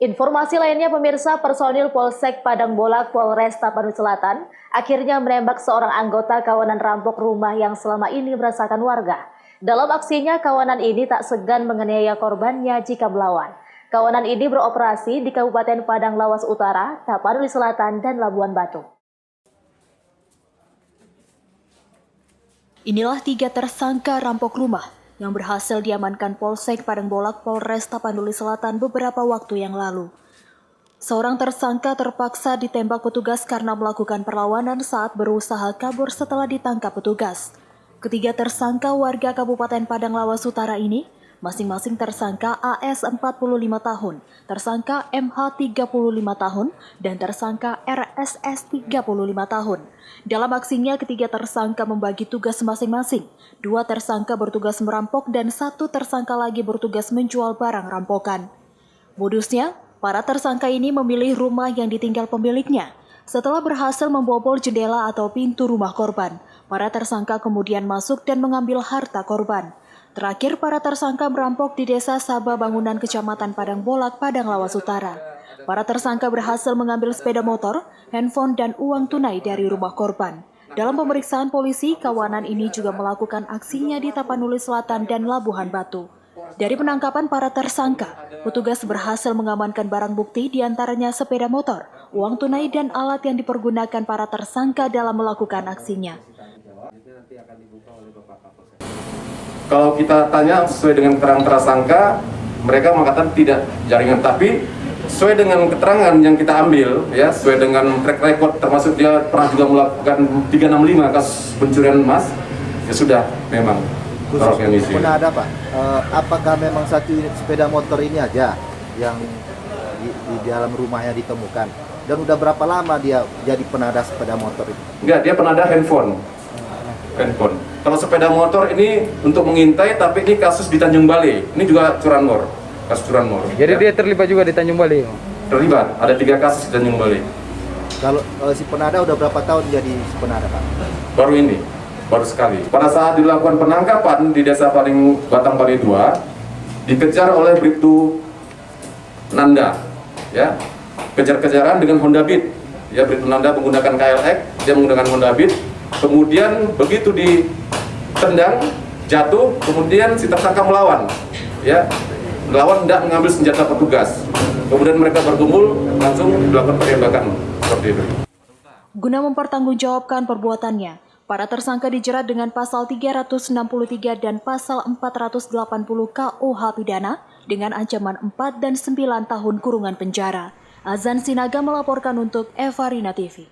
Informasi lainnya pemirsa, personil Polsek Padang Bolak Polres Tapanuli Selatan akhirnya menembak seorang anggota kawanan rampok rumah yang selama ini meresahkan warga. Dalam aksinya, kawanan ini tak segan menganiaya korbannya jika melawan. Kawanan ini beroperasi di Kabupaten Padang Lawas Utara, Tapanuli Selatan, dan Labuan Batu. Inilah 3 tersangka rampok rumah yang berhasil diamankan Polsek Padang Bolak Polres Tapanuli Selatan beberapa waktu yang lalu. Seorang tersangka terpaksa ditembak petugas karena melakukan perlawanan saat berusaha kabur setelah ditangkap petugas. Ketiga tersangka warga Kabupaten Padang Lawas Utara ini, masing-masing tersangka AS 45 tahun, tersangka MH 35 tahun, dan tersangka RSS 35 tahun. Dalam aksinya, ketiga tersangka membagi tugas masing-masing. 2 tersangka bertugas merampok dan 1 tersangka lagi bertugas menjual barang rampokan. Modusnya, para tersangka ini memilih rumah yang ditinggal pemiliknya. Setelah berhasil membobol jendela atau pintu rumah korban, para tersangka kemudian masuk dan mengambil harta korban. Terakhir, para tersangka merampok di Desa Sabah Bangunan Kecamatan Padang Bolak, Padang Lawas Utara. Para tersangka berhasil mengambil sepeda motor, handphone, dan uang tunai dari rumah korban. Dalam pemeriksaan polisi, kawanan ini juga melakukan aksinya di Tapanuli Selatan dan Labuhan Batu. Dari penangkapan para tersangka, petugas berhasil mengamankan barang bukti diantaranya sepeda motor, uang tunai, dan alat yang dipergunakan para tersangka dalam melakukan aksinya. Kalau kita tanya sesuai dengan keterangan tersangka, mereka mengatakan tidak jaringan, tapi sesuai dengan keterangan yang kita ambil, ya, sesuai dengan track record, termasuk dia pernah juga melakukan 365 kasus pencurian emas, ya sudah memang terorganisir. Pernah ada Pak, apakah memang satu unit sepeda motor ini aja yang di dalam rumahnya ditemukan? Dan udah berapa lama dia jadi penada sepeda motor itu? Enggak, dia penada handphone. Kalau sepeda motor ini untuk mengintai, tapi ini kasus di Tanjung Balai. Ini juga curanmor, kasus curanmor. Jadi ya. dia terlibat juga di Tanjung Balai? Terlibat, ada 3 kasus di Tanjung Balai. Kalau si penada udah berapa tahun jadi si penada Pak? Baru ini, baru sekali. Pada saat dilakukan penangkapan di Desa Batang Balai 2, dikejar oleh Bribtu Nanda, ya, kejar-kejaran dengan Honda Beat. Ya, Bribtu Nanda menggunakan KLX, dia menggunakan Honda Beat. Kemudian begitu ditendang, jatuh, kemudian si tersangka melawan, ya, melawan tidak mengambil senjata petugas. Kemudian mereka bergumul, langsung dilakukan penembakan seperti itu. Guna mempertanggungjawabkan perbuatannya, para tersangka dijerat dengan pasal 363 dan pasal 480 KUH pidana dengan ancaman 4 dan 9 tahun kurungan penjara. Azan Sinaga melaporkan untuk Evarina TV.